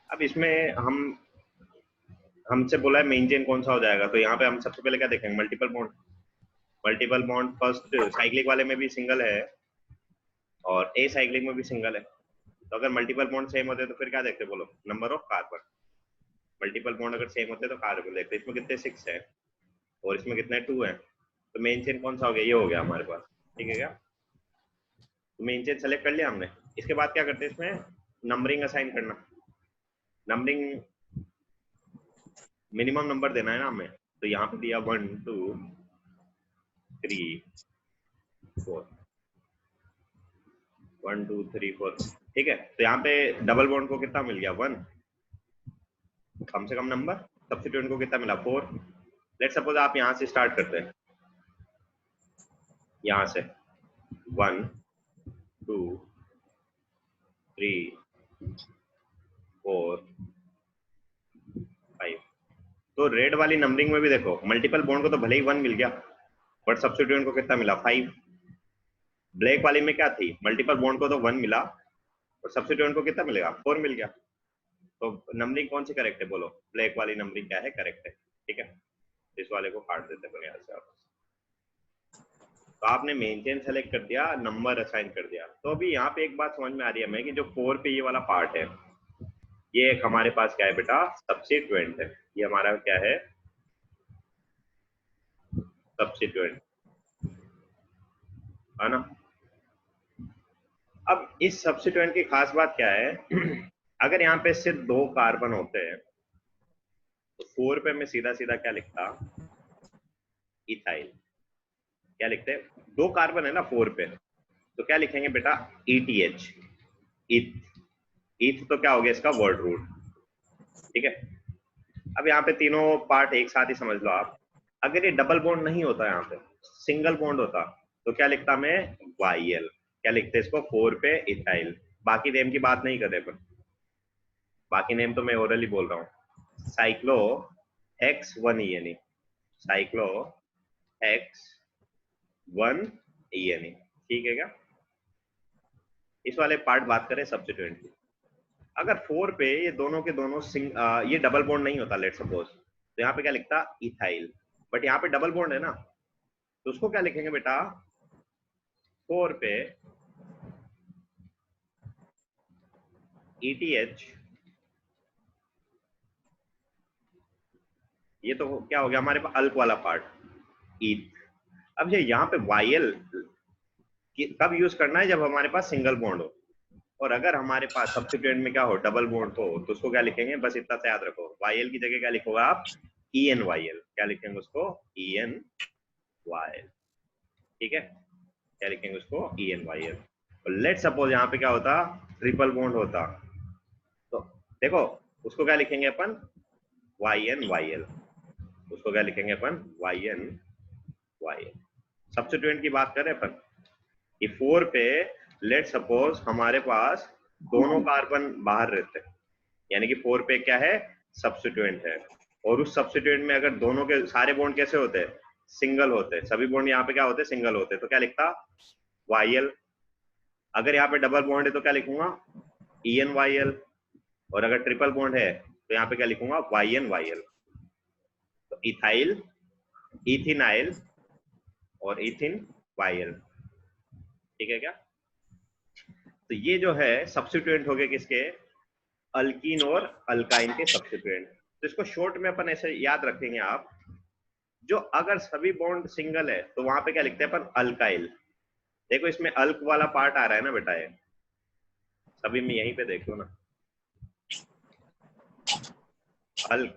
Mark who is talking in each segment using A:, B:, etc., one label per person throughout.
A: अब इसमें हमसे बोला है मेन चेन कौन सा हो जाएगा, तो यहाँ पे हम सबसे पहले क्या देखेंगे, multiple bond. Multiple bond first cyclic वाले में भी सिंगल है और ए साइक्लिक में भी सिंगल है, तो अगर मल्टीपल बॉन्ड सेम होते तो फिर क्या देखते, बोलो number of carbon. Multiple bond अगर सेम होते तो कार्बन देखते, इसमें कितने 6 है और इसमें कितने 2 है, तो मेन चेन कौन सा हो गया, ये हो गया हमारे पास। ठीक है क्या, तो मेन चेन सेलेक्ट कर लिया हमने। इसके बाद क्या करते हैं, इसमें नंबरिंग असाइन करना। नंबरिंग मिनिमम नंबर देना है ना हमें, तो यहाँ पे दिया 1 2 3 4, 1 2 3 4। ठीक है, तो यहाँ पे डबल बॉन्ड को कितना मिल गया, 1, कम से कम नंबर। सब्स्टिट्यूएंट को कितना मिला, 4। लेट सपोज आप यहाँ से स्टार्ट करते हैं, यहाँ से 1 2 3 4 5। तो रेड वाली नंबरिंग में भी देखो, मल्टीपल बॉन्ड को तो भले ही 1 मिल गया, बट सब्स्टिट्यूएंट को कितना मिला, 5। ब्लैक वाली में क्या थी, मल्टीपल बॉन्ड को तो 1 मिला और सब्स्टिट्यूएंट को कितना मिलेगा, 4 मिल गया। तो नंबरिंग कौन सी करेक्ट है, बोलो ब्लैक वाली नंबरिंग क्या है, करेक्ट है। ठीक है, इस वाले को काट देते हैं यहाँ से आप। तो आपने मेन चेन सेलेक्ट कर दिया, नंबर असाइन कर दिया। तो अभी यहाँ पे एक बात समझ में आ रही है हमें कि जो 4 पे ये वाला पार्ट है, ये एक हमारे पास क्या है बेटा, सब्स्टिट्यूएंट है। ये हमारा क्या है, सब्स्टिट्यूएंट है ना। अब इस सब्स्टिट्यूएंट की खास बात क्या है अगर यहाँ पे सिर्फ 2 कार्बन होते हैं तो 4 पे मैं सीधा सीधा क्या लिखता, इथाइल। क्या लिखते हैं, 2 कार्बन है ना 4 पे, तो क्या लिखेंगे बेटा, ETH, इथ। इथ तो क्या हो गया इसका वर्ड रूट। ठीक है, अब यहाँ पे तीनों पार्ट एक साथ ही समझ लो आप। अगर ये डबल बॉन्ड नहीं होता, यहाँ पे सिंगल बॉन्ड होता, तो क्या लिखता मैं, YL। क्या लिखते इसको, 4 पे इथाइल। बाकी नेम की बात नहीं कर रहे, पर बाकी नेम तो मैं ओरली बोल रहा हूँ। Cyclo X1ENE, cyclo X1ENE। ठीक है क्या, इस वाले पार्ट बात करें सब्स्टिट्यूएंट की। अगर 4 पे ये दोनों के दोनों ये डबल बॉन्ड नहीं होता लेट सपोज, तो यहाँ पे क्या लिखता, इथाइल। बट यहाँ पे डबल बॉन्ड है ना, तो उसको क्या लिखेंगे बेटा, 4 पे ETH। ये तो क्या हो गया हमारे पास अल्क वाला पार्ट, ईथ। अब ये यहाँ पे YL कब यूज करना है, जब हमारे पास सिंगल बॉन्ड हो। और अगर हमारे पास सब्स्टिट्यूएंट में क्या हो, डबल बॉन्ड हो, तो उसको क्या लिखेंगे, बस इतना से याद रखो, YL की जगह क्या लिखोगे आप, ENYL। क्या लिखेंगे उसको, ENYL। ठीक है, क्या लिखेंगे उसको, ENYL। और लेट सपोज यहाँ पे क्या होता, ट्रिपल बॉन्ड होता, तो देखो उसको क्या लिखेंगे अपन, YNYL। उसको क्या लिखेंगे अपन, YNYL। सब्स्टिट्यूएंट की बात करें अपन, कि 4 पे लेट सपोज हमारे पास दोनों कार्बन बाहर रहते हैं, यानी कि 4 पे क्या है, सब्स्टिट्यूएंट है। और उस सब्स्टिट्यूएंट में अगर दोनों के सारे बॉन्ड कैसे होते हैं, सिंगल होते हैं। सभी बॉन्ड यहाँ पे क्या होते हैं, सिंगल होते हैं, तो क्या लिखता, YL। अगर यहाँ पे डबल बॉन्ड है तो क्या लिखूंगा, ENYL। और अगर ट्रिपल बॉन्ड है तो यहाँ पे क्या लिखूंगा, YNYL। तो इथाइल, इथिनाइल और इथिन YL। ठीक है क्या, तो ये जो है सब्स्टिट्यूएंट हो गए किसके, अल्कीन और अल्काइन के सब्स्टिट्यूएंट। तो इसको शॉर्ट में अपन ऐसे याद रखेंगे आप, जो अगर सभी बॉन्ड सिंगल है तो वहां पे क्या लिखते हैं अपन, अल्काइल। देखो इसमें अल्क वाला पार्ट आ रहा है ना बेटा, ये सभी में यहीं पे देख लो ना, अल्क।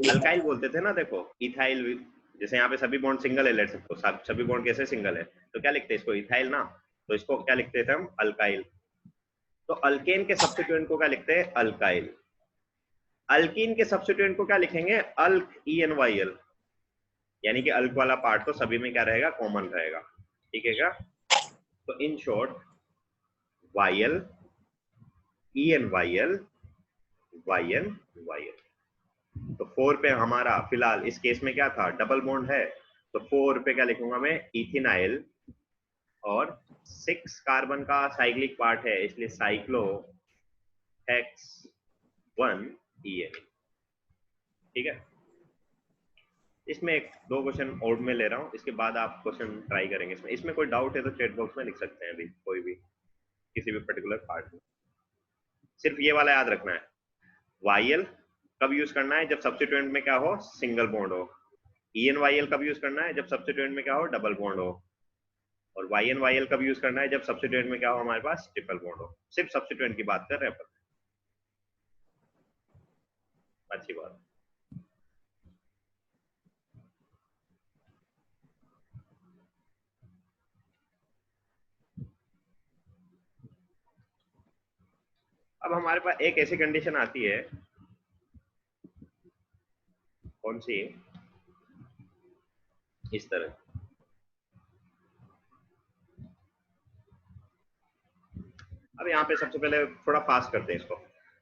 A: अल्काइल बोलते थे ना, देखो इथाइल। जैसे यहाँ पे सभी बॉन्ड सिंगल है, लेट सपोज सभी बॉन्ड कैसे सिंगल है, तो क्या लिखते हैं इसको, इथाइल ना, तो इसको क्या लिखते थे हम, अल्काइल। तो अल्केन के सब्स्टिट्यूएंट को क्या लिखते हैं, अल्काइल। अल्कीन के सब्स्टिट्यूएंट को क्या लिखेंगे, अल्क, ENYL। यानी कि अल्क वाला पार्ट तो सभी में क्या रहेगा, कॉमन रहेगा। ठीक है क्या, तो in short YL, ENYL, YNYL। तो 4 पे हमारा फिलहाल इस केस में क्या था, डबल बॉन्ड है, तो 4 पे क्या लिखूंगा मैं, इथिनाइल। और 6 कार्बन का साइक्लिक पार्ट है, इसलिए साइक्लो X1 EN। ठीक है, इसमें एक दो क्वेश्चन और में ले रहा हूँ, इसके बाद आप क्वेश्चन ट्राई करेंगे। इसमें कोई डाउट है तो चैट बॉक्स में लिख सकते हैं अभी, कोई भी किसी भी पर्टिकुलर पार्ट में। सिर्फ ये वाला याद रखना है, YL कब यूज करना है, जब सब्स्टिट्यूएंट में क्या हो, सिंगल बॉन्ड हो। EN YL कब यूज करना है, जब सब्स्टिट्यूएंट में क्या हो, डबल बॉन्ड हो। और YN YL कब यूज करना है, जब सब्स्टिट्यूएंट में क्या हो हमारे पास, ट्रिपल बॉन्ड हो। सिर्फ सब्स्टिट्यूएंट की बात कर रहे हैं अपन। अच्छी बात। अब हमारे पास एक ऐसी कंडीशन आती है, कौन सी, इस तरह। अब यहाँ पे सबसे पहले थोड़ा फास्ट करते हैं इसको।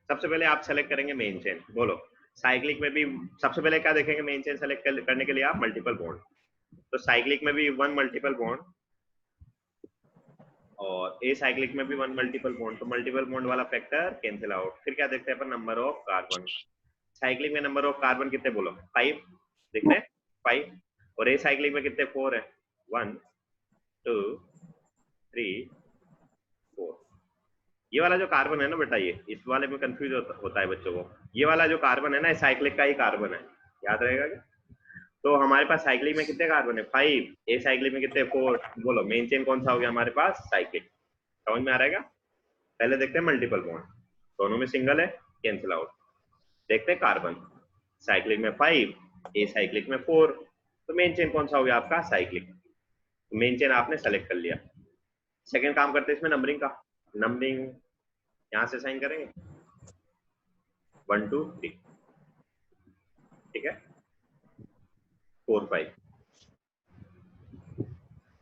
A: सबसे पहले आप सेलेक्ट करेंगे मेन चेन। बोलो, साइक्लिक में भी सबसे पहले क्या देखेंगे, मेन चेन सेलेक्ट करने के लिए आप मल्टीपल बॉन्ड। तो साइक्लिक में भी 1 मल्टीपल बॉन्ड, और ए साइक्लिक में भी 1 मल्टीपल बॉन्ड। तो मल्टीपल बॉन्ड वाला फैक्टर कैंसिल आउट। फिर क्या देखते हैं अपन, नंबर ऑफ कार्बन। साइक्लिक में नंबर ऑफ कार्बन कितने, बोलो 5, देख रहे हैं 5। और ए साइक्लिक में कितने, 4 है, 1 2 3 4। ये वाला जो कार्बन है ना बेटा, ये इस वाले में कंफ्यूज होता है बच्चों को। ये वाला जो कार्बन है ना, साइक्लिक का ही कार्बन है, याद रहेगा क्या। तो हमारे पास साइक्लिक में कितने कार्बन है, 5। ए साइक्लिक में कितने, 4। बोलो मेन चेन कौन सा हो गया हमारे पास, साइक्लिक। समझ में आ रहेगा। पहले देखते हैं मल्टीपल बॉन्ड, दोनों में सिंगल है, कैंसिल आउट। देखते हैं कार्बन, साइक्लिक में 5, ए साइक्लिक में 4। तो मेन चेन कौन सा हो गया आपका, साइक्लिक। मेन चेन आपने सेलेक्ट कर लिया। सेकंड काम करते हैं इसमें नंबरिंग का। नंबरिंग यहां से साइन करेंगे, 1 2 3, ठीक है, 4 5।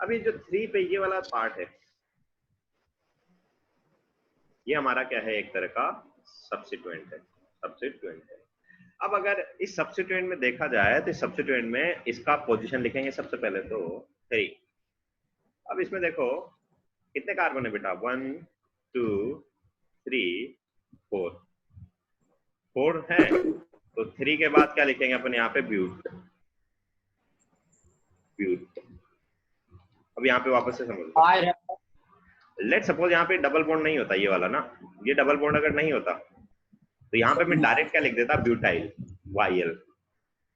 A: अभी जो 3 पे ये वाला पार्ट है, ये हमारा क्या है, एक तरह का सब्स्टिट्यूएंट है। सब्स्टिट्यूएंट है। अब अगर इस सब्स्टिट्यूएंट में देखा जाए तो इस सब्स्टिट्यूएंट में इसका पोजीशन लिखेंगे सबसे पहले तो 3। अब इसमें देखो कितने कार्बन है बेटा, 1 2 3 4। 4 है, तो 3 के बाद क्या लिखेंगे अपन यहाँ पे, ब्यूट। ब्यूट। अब यहाँ पे वापस से समझ लो, लेट सपोज यहाँ पे डबल बॉन्ड नहीं होता ये वाला ना, ये डबल बॉन्ड अगर नहीं होता तो यहाँ पे मैं डायरेक्ट क्या लिख देता, ब्यूटाइल YL।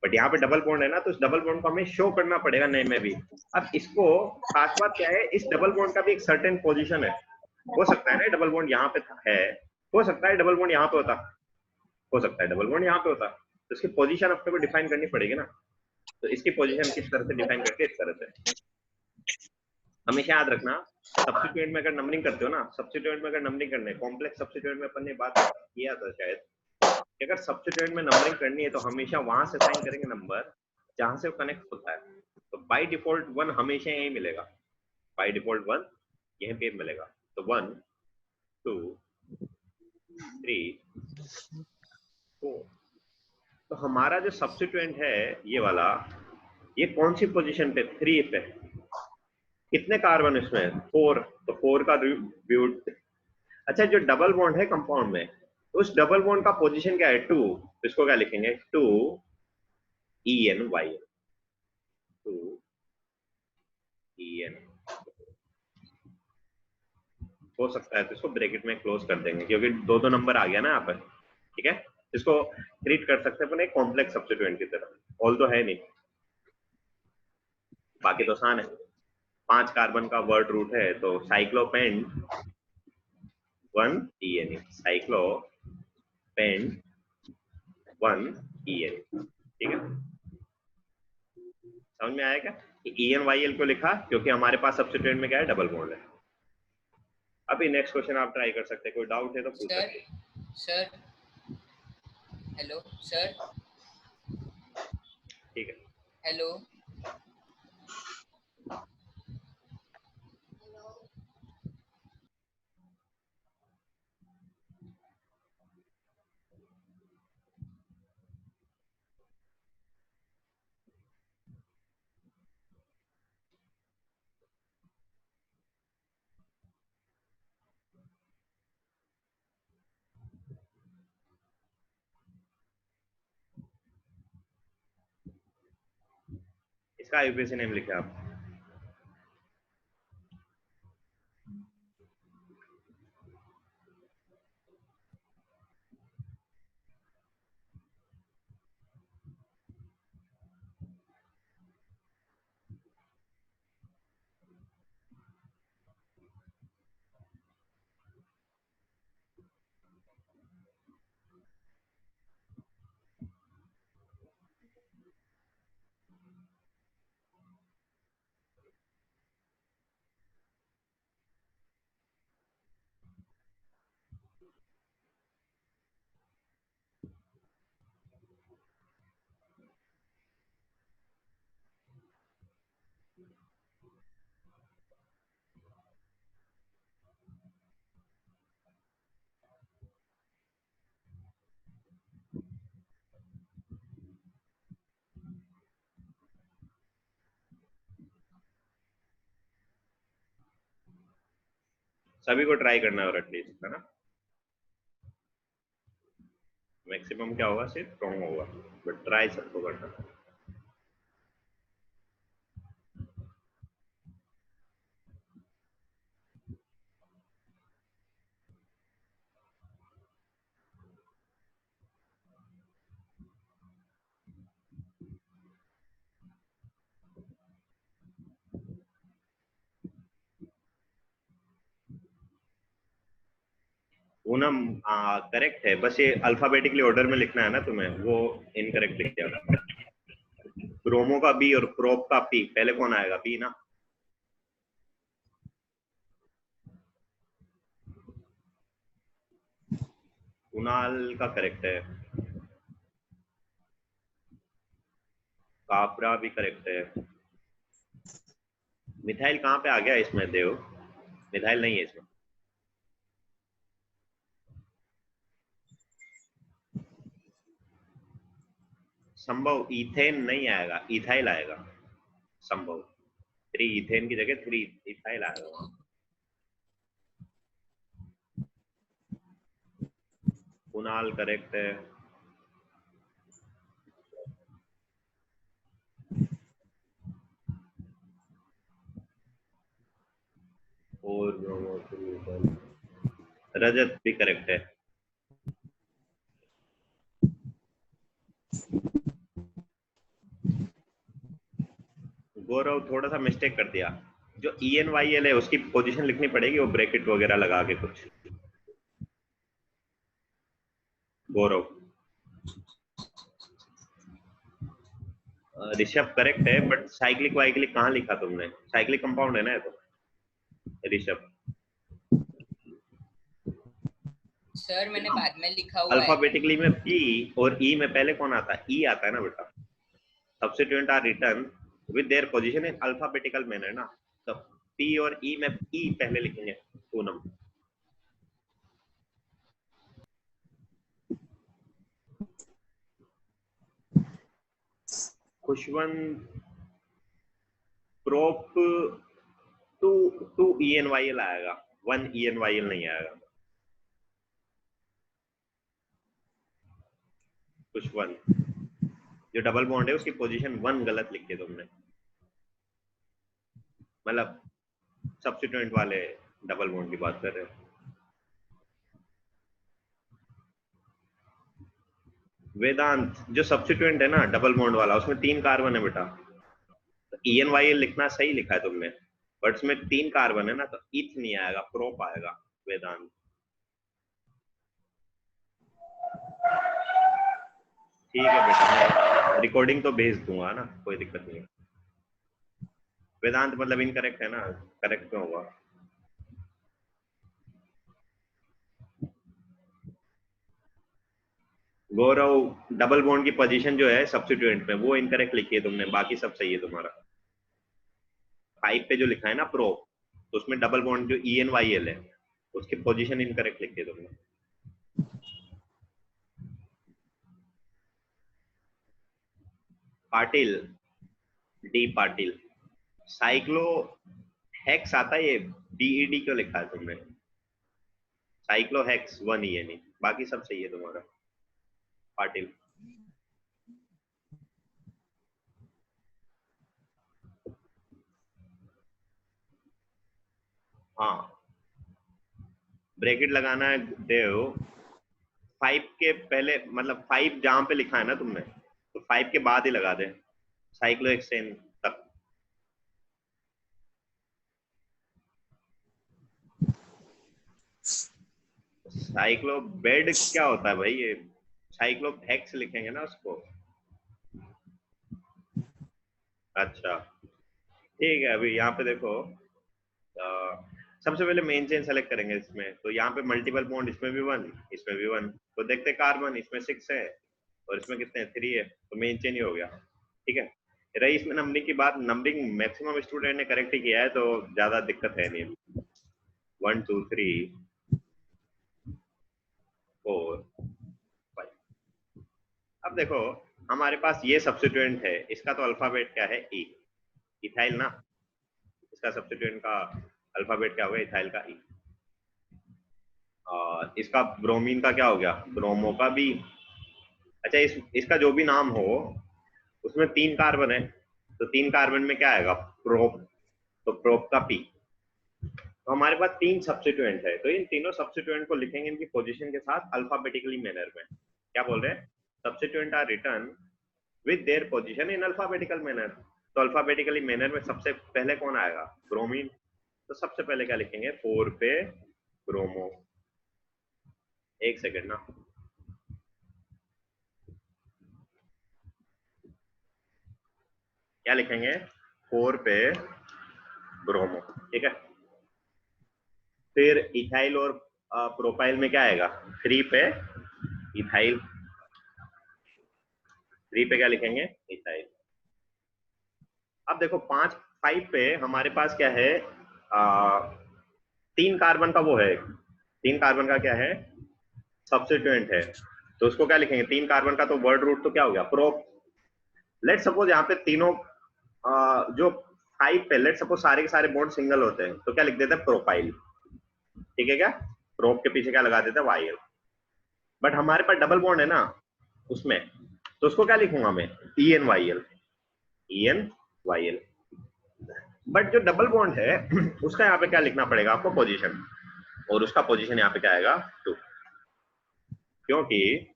A: बट यहाँ पे डबल बॉन्ड है ना, तो इस डबल बॉन्ड को हमें शो करना पड़ेगा नेम में भी। अब इसको खास बात क्या है, इस डबल बॉन्ड का भी एक सर्टेन पोजीशन है। हो सकता है ना डबल बॉन्ड यहाँ पे है, हो सकता है डबल बॉन्ड यहाँ पे होता, हो सकता है डबल बॉन्ड यहाँ पे होता। तो इसकी पोजीशन अपने को डिफाइन करनी पड़ेगी ना। तो इसकी पोजीशन किस तरह से डिफाइन करके, इस तरह से। हमेशा याद रखना, सब्स्टिट्यूएंट में अगर नंबरिंग करते हो ना, सब्स्टिट्यूएंट में अगर नंबरिंग करने, कॉम्प्लेक्स सब्स्टिट्यूएंट में अपन ने बात किया था शायद, कि अगर सब्स्टिट्यूएंट में नंबरिंग करनी है तो हमेशा वहां से साइन करेंगे नंबर जहां से वो कनेक्ट होता है। तो बाय डिफॉल्ट 1 हमेशा यही मिलेगा, बाय डिफॉल्ट 1 यहीं पे मिलेगा। तो 1 2 3 4। तो हमारा जो सब्स्टिट्यूएंट है ये वाला, ये कौन सी पोजीशन पे, 3 पे। कितने कार्बन इसमें, 4। तो 4 का ब्यूट। अच्छा, जो डबल बॉन्ड है कंपाउंड में, तो उस डबल बॉन्ड का पोजीशन क्या है, 2। तो इसको क्या लिखेंगे, 2 EN YL। 2 EN। हो सकता है तो इसको ब्रैकेट में क्लोज कर देंगे, क्योंकि दो दो नंबर आ गया ना यहाँ पर। ठीक है, इसको ट्रीट कर सकते हैं अपन एक कॉम्प्लेक्स सब्स्टिट्यूएंट की तरह। ऑल तो है नहीं, बाकी तो आसान है। 5 कार्बन का वर्ड रूट है, तो साइक्लोपेंट 1 EN, साइक्लोपेंट 1 EN। ठीक है, समझ में आया क्या। EN YL को लिखा क्योंकि हमारे पास सब्स्टिट्यूएंट में क्या है, डबल बॉन्ड है। अभी नेक्स्ट क्वेश्चन आप ट्राई कर सकते हैं, कोई डाउट है तो पूछ सकते हैं।
B: Sir hello sir.
A: ठीक है,
B: हेलो।
A: किसका आईयूपीएसी नेम लिखा आप? सभी को ट्राई करना है एटलीस्ट, है ना? मैक्सिमम क्या होगा, सिर्फ रॉन्ग होगा, बट ट्राई सबको करना। पूनम करेक्ट है, बस ये अल्फाबेटिकली ऑर्डर में लिखना है ना तुम्हें, वो इनकरेक्ट लिख दिया। क्रोमो का बी और क्रोप का पी, पहले कौन आएगा? पी ना। कुणाल का करेक्ट है। काफरा भी करेक्ट है। मिथाइल कहाँ पे आ गया इसमें देव? मिथाइल नहीं है इसमें। संभव इथेन नहीं आएगा, इथाइल आएगा संभव। 3 इथेन की जगह 3 इथाइल आएगा। कुणाल करेक्ट है। और रजत भी करेक्ट है। गौरव थोड़ा सा मिस्टेक कर दिया, जो ENYL है उसकी पोजीशन लिखनी पड़ेगी, वो ब्रैकेट वगैरह लगा के कुछ। गौरव। ऋषभ करेक्ट है, बट साइक्लिक वाइक्लिक कहाँ लिखा तुमने? साइक्लिक कंपाउंड है ना ये तो। ऋषभ
B: सर मैंने बाद में लिखा हुआ है।
A: अल्फाबेटिकली में P और E में पहले कौन आता है? E आता है ना बेटा। Substituent are return with their position in alphabetical manner ना, तो P और E में E पहले लिखेंगे। पूनम खुशवंत प्रोप 2 ENYL आएगा, 1 ENYL नहीं आएगा। खुशवंत जो डबल बॉन्ड है उसकी पोजीशन 1 गलत लिख के तुमने, मतलब सब्स्टिट्यूएंट वाले डबल बॉन्ड की बात कर रहे हैं। वेदांत जो सब्स्टिट्यूएंट है ना डबल बॉन्ड वाला, उसमें 3 कार्बन है बेटा। तो ENYL लिखना सही लिखा है तुमने, बट इसमें 3 कार्बन है ना, तो इथ नहीं आएगा, प्रोप आएगा। वेदांत ठीक है बेटा, मैं रिकॉर्डिंग तो भेज दूंगा ना, कोई दिक्कत नहीं है। वेदांत मतलब इनकरेक्ट है ना, करेक्ट क्यों होगा? गौरव डबल बॉन्ड की पोजीशन जो है सब्स्टिट्यूएंट में वो इनकरेक्ट लिखी है तुमने, बाकी सब सही है तुम्हारा। 5 पे जो लिखा है ना प्रो, तो उसमें डबल बॉन्ड जो ENYL है उसकी पोजीशन इनकरेक्ट लिखी है तुमने। Patil, D Patil. Cyclo hex आता है, ये DED क्यों लिखा है तुमने? साइक्लो हेक्स 1 ही है, नहीं बाकी सब सही है तुम्हारा। पाटिल हाँ, ब्रैकेट लगाना है देव 5 के पहले, मतलब 5 जहां पे लिखा है ना तुमने, तो 5 के बाद ही लगा दे, साइक्लोहेक्सेन तक। साइक्लो बेड क्या होता है भाई, ये साइक्लो हेक्स लिखेंगे ना उसको। अच्छा ठीक है, अभी यहाँ पे देखो, सबसे पहले मेन चेन सेलेक्ट करेंगे इसमें, तो यहाँ पे मल्टीपल बॉन्ड, इसमें भी 1, इसमें भी 1, तो देखते कार्बन इसमें 6 है और इसमें कितने हैं, 3 है, तो मेन चेन ही हो गया। ठीक है, रही इसमें नंबरिंग की बात, नंबरिंग मैक्सिमम स्टूडेंट ने करेक्ट ही किया है, तो ज्यादा दिक्कत है नहीं। 1 2 3 4 5। अब देखो हमारे पास ये सब्स्टिट्यूएंट है, इसका तो अल्फाबेट क्या है, ई, इथाइल ना, इसका सब्स्टिट्यूएंट का अल्फाबेट क्या होगा, इथाइल का ई। इसका ब्रोमीन का क्या हो गया, ब्रोमो का बी। अच्छा इसका जो भी नाम हो, उसमें 3 कार्बन है, तो 3 कार्बन में क्या आएगा, प्रोप, तो प्रोप का पी। तो हमारे पास 3 सब्स्टिट्यूएंट है, तो इन तीनों सब्स्टिट्यूएंट को लिखेंगे इनकी पोजीशन के साथ अल्फाबेटिकली मैनर में। क्या बोल रहे हैं, substituent are return with their position in alphabetical manner. तो अल्फाबेटिकली मैनर में सबसे पहले कौन आएगा, ब्रोमीन, तो सबसे पहले क्या लिखेंगे, 4 पे ब्रोमो। एक सेकेंड ना, क्या लिखेंगे, 4 पे ब्रोमो। ठीक है, फिर इथाइल और प्रोपाइल में क्या आएगा, 3 पे इथाइल, 3 पे क्या लिखेंगे, इथाइल। अब देखो 5 पे हमारे पास क्या है, 3 कार्बन का वो है, 3 कार्बन का क्या है, सब्स्टिट्यूएंट है, तो उसको क्या लिखेंगे, 3 कार्बन का तो वर्ड रूट तो क्या हो गया, प्रोप। लेट सपोज यहाँ पे तीनों जो 5 पे लेट सपोज सारे के सारे बॉन्ड सिंगल होते हैं, तो क्या लिख देते हैं, प्रोपाइल। ठीक है, क्या प्रोप के पीछे क्या लगा देते हैं, वाई एल। बट हमारे पास डबल बॉन्ड है ना उसमें, तो उसको क्या लिखूंगा मैं, E N Y L, E N Y L. But जो डबल बॉन्ड है उसका यहाँ पे क्या लिखना पड़ेगा आपको, पोजीशन, और उसका पोजीशन यहाँ पे क्या आएगा, 2, क्योंकि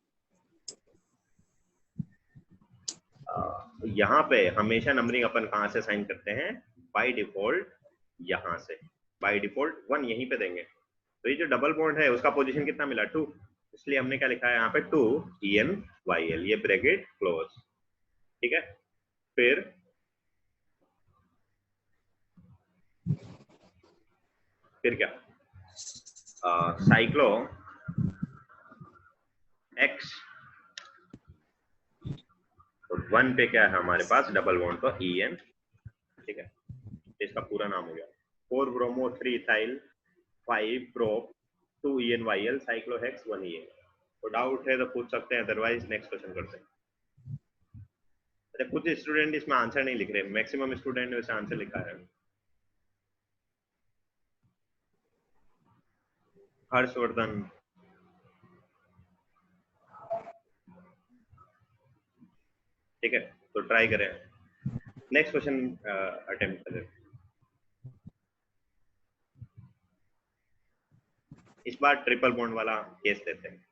A: यहाँ पे हमेशा नंबरिंग अपन कहाँ से साइन करते हैं, बाय डिफॉल्ट यहाँ से, बाय डिफॉल्ट 1 यहीं पे देंगे, तो ये जो डबल बॉन्ड है उसका पोजीशन कितना मिला, 2, इसलिए हमने क्या लिखा है यहाँ पे, 2 ई एन वाई एल, ये ब्रैकेट क्लोज। ठीक है, फिर क्या, साइक्लो एक्स, तो 1 पे क्या है हमारे पास, डबल बॉन्ड, तो ई एन। ठीक है, इसका पूरा नाम हो गया, 4 bromo 3 ethyl 5 prop 2 E N Y L cyclohex 1 E N. तो डाउट है तो पूछ सकते हैं, अदरवाइज नेक्स्ट क्वेश्चन करते हैं। अच्छा कुछ स्टूडेंट इसमें आंसर नहीं लिख रहे, मैक्सिमम स्टूडेंट ने वैसे आंसर लिखा है। हर्षवर्धन, ठीक है, तो ट्राई करें, नेक्स्ट क्वेश्चन अटेम्प्ट करें। इस बार ट्रिपल बॉन्ड वाला केस लेते हैं।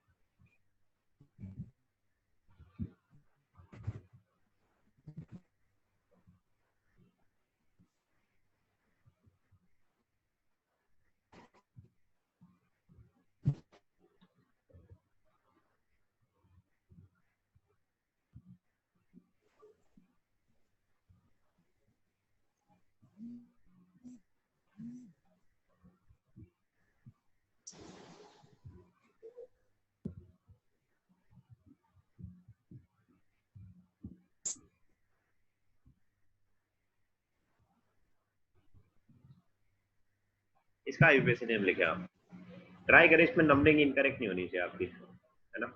A: इसका यूपीएससी नेम लिखे आप, ट्राई करें, इसमें नंबरिंग इनकरेक्ट नहीं होनी चाहिए आपकी, है ना।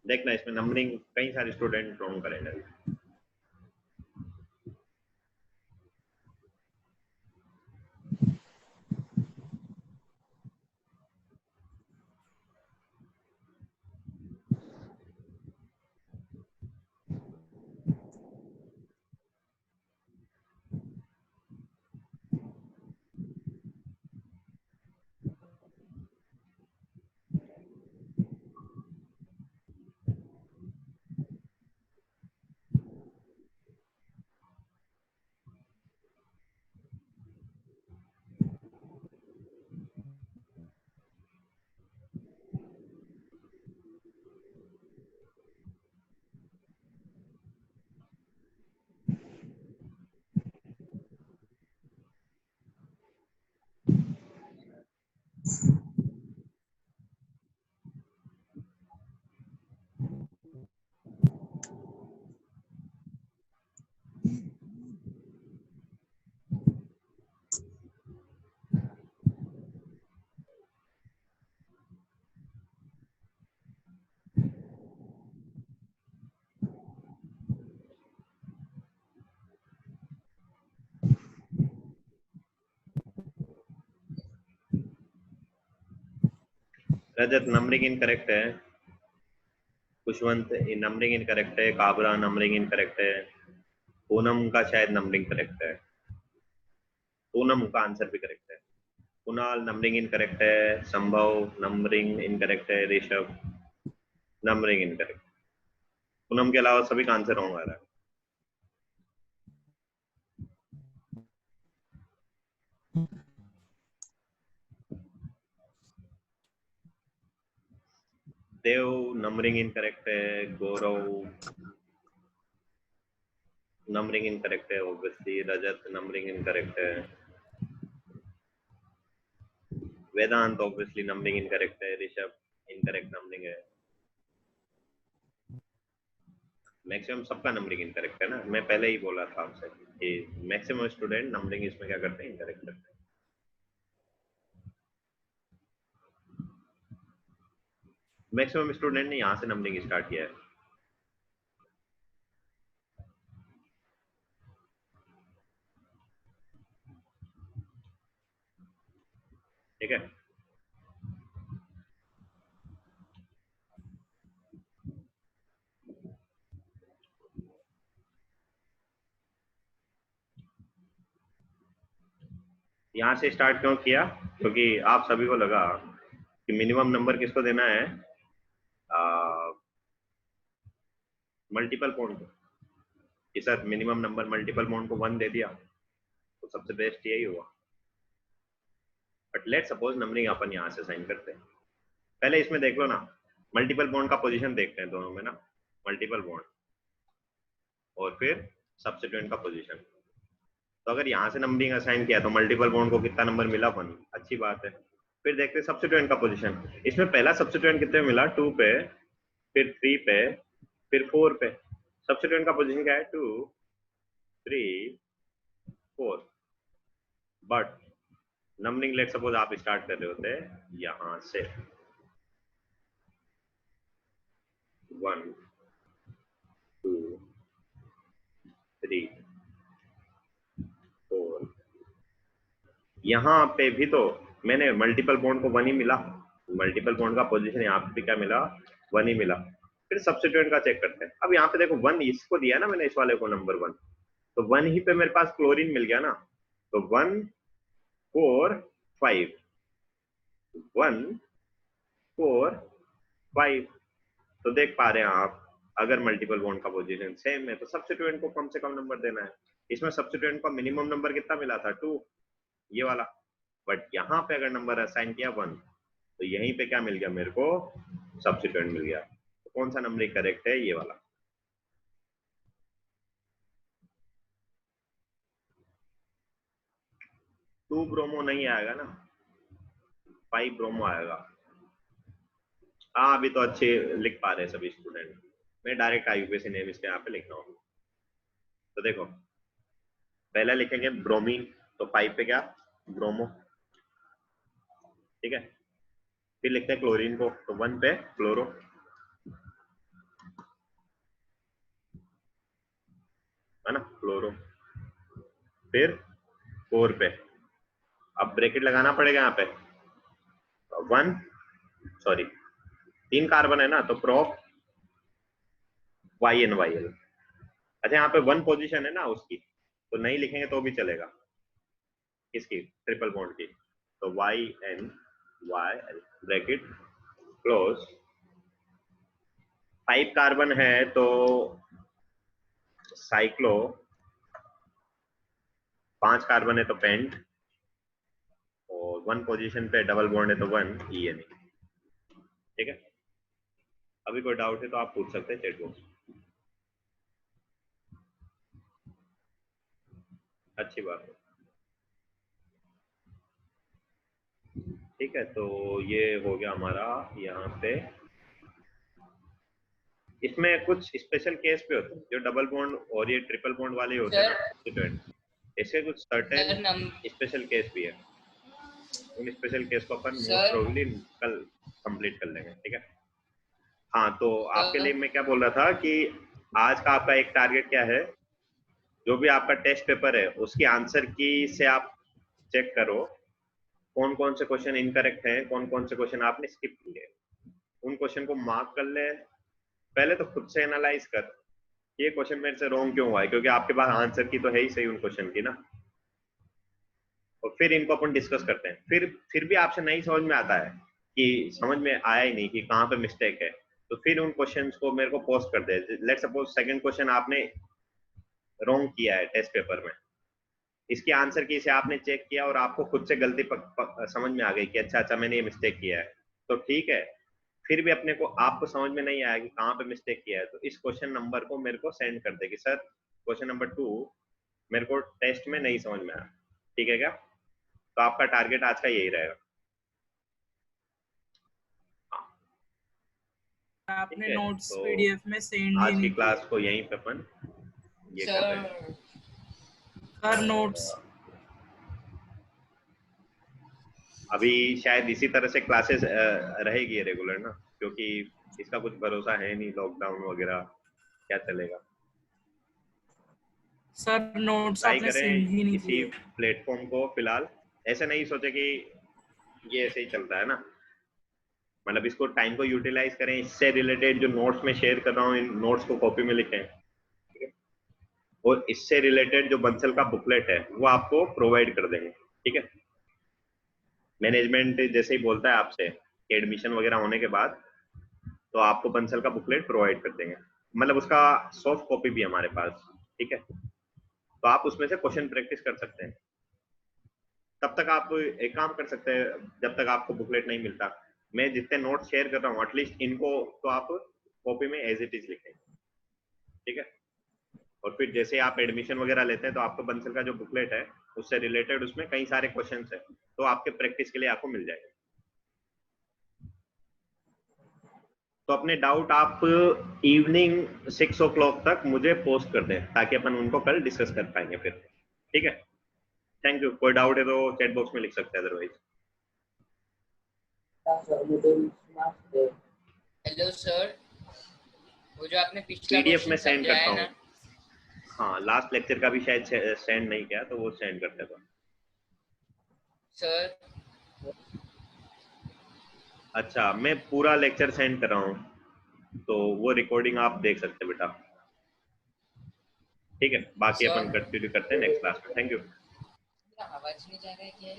A: देखना इसमें नंबरिंग कई सारे स्टूडेंट रॉन्ग करेंगे। रजत नंबरिंग इनकरेक्ट है, खुशवंत नंबरिंग इनकरेक्ट है, काबरा नंबरिंग इनकरेक्ट है, पूनम का शायद नंबरिंग करेक्ट है, पूनम का आंसर भी करेक्ट है, कुणाल नंबरिंग इनकरेक्ट है, संभव नंबरिंग इनकरेक्ट है, ऋषभ नंबरिंग इनकरेक्ट। पूनम के अलावा सभी का आंसर रॉन्ग आ रहा है। देव नंबरिंग इनकरेक्ट है, गौरव नंबरिंग इनकरेक्ट है ऑब्वियसली, रजत नंबरिंग इनकरेक्ट है, वेदांत ऑब्वियसली नंबरिंग इनकरेक्ट है, ऋषभ इनकरेक्ट नंबरिंग है, मैक्सिमम सबका नंबरिंग इनकरेक्ट है ना। मैं पहले ही बोला था आपसे कि मैक्सिमम स्टूडेंट नंबरिंग इसमें क्या करते हैं, इनकरेक्ट करते हैं। मैक्सिमम स्टूडेंट ने यहाँ से नंबरिंग स्टार्ट किया है। ठीक है, यहाँ से स्टार्ट क्यों किया, क्योंकि आप सभी को लगा कि मिनिमम नंबर किसको देना है, मल्टीपल पॉइंट को, कि sir minimum number multiple point को 1 दे दिया तो सबसे बेस्ट यही हुआ। बट लेट सपोज नंबरिंग अपन यहाँ से साइन करते हैं। पहले इसमें देख लो ना, मल्टीपल बॉन्ड का पोजीशन देखते हैं दोनों में ना, मल्टीपल बॉन्ड और फिर सब्स्टिट्यूएंट का पोजीशन। तो अगर यहाँ से नंबरिंग असाइन किया तो मल्टीपल बॉन्ड को कितना नंबर मिला, 1, अच्छी बात है। फिर देखते हैं सब्स्टिट्यूएंट का पोजीशन। इसमें पहला सब्स्टिट्यूएंट कितने मिला, 2 पे, फिर 3 पे, फिर 4 पे। सब्स्टिट्यूएंट का पोजीशन क्या है, 2 3 4। बट नंबरिंग लेट सपोज आप स्टार्ट कर रहे होते यहां से 1 2 3 4, यहाँ पे भी तो मैंने मल्टीपल बॉन्ड को 1 ही मिला, मल्टीपल बॉन्ड का पोजीशन यहाँ पे भी क्या मिला, 1 ही मिला। फिर सब्स्टिट्यूएंट का चेक करते हैं। अब यहाँ पे देखो 1 इसको दिया ना मैंने, इस वाले को नंबर 1, तो 1 ही पे मेरे पास क्लोरीन मिल गया ना। तो 1 4 5 1 4 5। तो देख पा रहे हैं आप, अगर मल्टीपल बॉन्ड का पोजीशन सेम है तो सब्स्टिट्यूएंट को कम से कम नंबर देना है। इसमें सब्स्टिट्यूएंट का मिनिमम नंबर कितना मिला था, 2, ये वाला। बट यहाँ पे अगर नंबर असाइन किया 1, तो यहीं पे क्या मिल गया मेरे को, सब्स्टिट्यूएंट मिल गया। तो कौन सा नंबर करेक्ट है, ये वाला। टू ब्रोमो नहीं आएगा ना, 5 ब्रोमो आएगा। हाँ अभी तो अच्छे लिख पा रहे हैं सभी स्टूडेंट। मैं डायरेक्ट आईयूपीएसी नेम इसके यहाँ पे लिख रहा हूँ। तो देखो पहला लिखेंगे ब्रोमीन, तो 5 पे क्या, ब्रोमो, ठीक है। फिर लिखते हैं क्लोरीन को, तो 1 पे क्लोरो, है ना, क्लोरो। फिर 4 पे, अब ब्रैकेट लगाना पड़ेगा यहाँ पे, 1 सॉरी 3 कार्बन है ना, तो प्रोप YnYl। अच्छा यहाँ पे 1 पोजीशन है ना उसकी, तो नहीं लिखेंगे तो भी चलेगा, किसकी, ट्रिपल बॉन्ड की। तो YnYl ब्रैकेट क्लोज। 5 कार्बन है तो साइक्लो, 5 कार्बन है तो पेंट, और 1 पोजीशन पे डबल बॉन्ड है तो 1 EN। ठीक है, अभी कोई डाउट है तो आप पूछ सकते हैं चैट बॉक्स। अच्छी बात है, ठीक है। तो ये हो गया हमारा यहाँ पे। इसमें कुछ स्पेशल केस भी होते हैं जो डबल बॉन्ड और ये ट्रिपल बॉन्ड वाले होते हैं ना, इसके कुछ सर्टेन स्पेशल केस भी है। उन स्पेशल केस को अपन मोस्ट प्रोबेबली कल कंप्लीट कर लेंगे, ठीक है। हाँ तो आपके लिए मैं क्या बोल रहा था कि आज का आपका एक टारगेट क्या है, जो भी आपका टेस्ट पेपर है उसके आंसर की से आप चेक करो कौन कौन से क्वेश्चन इनकरेक्ट हैं, कौन कौन से क्वेश्चन आपने स्किप किए, उन क्वेश्चन को मार्क कर ले। पहले तो खुद से एनालाइज कर, ये क्वेश्चन मेरे से रॉन्ग क्यों हुआ है, क्योंकि आपके पास आंसर की तो है ही सही उन क्वेश्चन की ना। और फिर इनको अपन डिस्कस करते हैं। फिर भी आपसे नहीं समझ में आता है कि समझ में आया ही नहीं कि कहाँ पे मिस्टेक है, तो फिर उन क्वेश्चंस को मेरे को पोस्ट कर दे। लेट्स सपोज सेकंड क्वेश्चन आपने रॉन्ग किया है टेस्ट पेपर में, इसके आंसर की से आपने चेक किया और आपको खुद से गलती समझ में आ गई कि अच्छा मैंने ये मिस्टेक किया है, तो ठीक है। फिर भी अपने को आपको समझ में नहीं आया कि कहाँ पे मिस्टेक किया है, तो इस क्वेश्चन नंबर को मेरे को सेंड कर दे कि सर क्वेश्चन नंबर 2 मेरे को टेस्ट में नहीं समझ में आया। ठीक है क्या? तो आपका टारगेट आज का यही रहेगा।
C: आपने
A: ठीक है,
C: नोट्स
A: तो
C: पीडीएफ में सेंड ही
A: आज की
C: नहीं
A: क्लास को यहीं पे अपन ये करते हैं।
C: सर नोट्स
A: अभी शायद इसी तरह से क्लासेस रहेगी रेगुलर ना, क्योंकि इसका कुछ भरोसा है नहीं, लॉकडाउन वगैरह क्या चलेगा।
C: सर नोट्स
A: ट्राई
C: आपने सेंड ही
A: करें
C: नहीं
A: इसी
C: किए।
A: प्लेटफॉर्म को फिलहाल, ऐसे नहीं सोचे कि ये ऐसे ही चलता है ना, मतलब इसको टाइम को यूटिलाइज करें। इससे रिलेटेड जो नोट्स में शेयर कर रहा हूँ, इन नोट्स को कॉपी में लिखें, ठीक है? और इससे रिलेटेड जो बंसल का बुकलेट है वो आपको प्रोवाइड कर देंगे। ठीक है, मैनेजमेंट जैसे ही बोलता है आपसे कि एडमिशन वगैरह होने के बाद, तो आपको बंसल का बुकलेट प्रोवाइड कर देंगे, मतलब उसका सॉफ्ट कॉपी भी हमारे पास। ठीक है, तो आप उसमें से क्वेश्चन प्रैक्टिस कर सकते हैं। तब तक आप एक काम कर सकते हैं, जब तक आपको बुकलेट नहीं मिलता, मैं जितने नोट्स शेयर कर रहा हूँ एटलीस्ट इनको तो आप कॉपी में एज इट इज लिखें। ठीक है, और फिर जैसे आप एडमिशन वगैरह लेते हैं तो आपको बंसल का जो बुकलेट है उससे रिलेटेड उसमें कई सारे क्वेश्चन है, तो आपके प्रैक्टिस के लिए आपको मिल जाएगा। तो अपने डाउट आप इवनिंग 6 o'clock तक मुझे पोस्ट कर दें, ताकि अपन उनको कल डिस्कस कर पाएंगे फिर। ठीक है, थैंक यू। कोई डाउट है तो चैट बॉक्स में लिख सकते हैं, अदरवाइज।
B: हेलो सर, वो जो आपने पिछला
A: पीडीएफ में
B: क्वेश्चन
A: सेंड
B: समझाया
A: करता
B: है
A: हूँ।
B: ना,
A: हाँ, लास्ट लेक्चर का भी शायद सेंड नहीं किया, तो वो सेंड करते हैं।
B: सर
A: अच्छा, मैं पूरा लेक्चर सेंड कर रहा हूँ, तो वो रिकॉर्डिंग आप देख सकते हैं बेटा। ठीक है, बाकी अपन
B: सर
A: कंटिन्यू करते हैं नेक्स्ट क्लास में। Thank you.
B: आवाज नहीं जा रहा है क्या?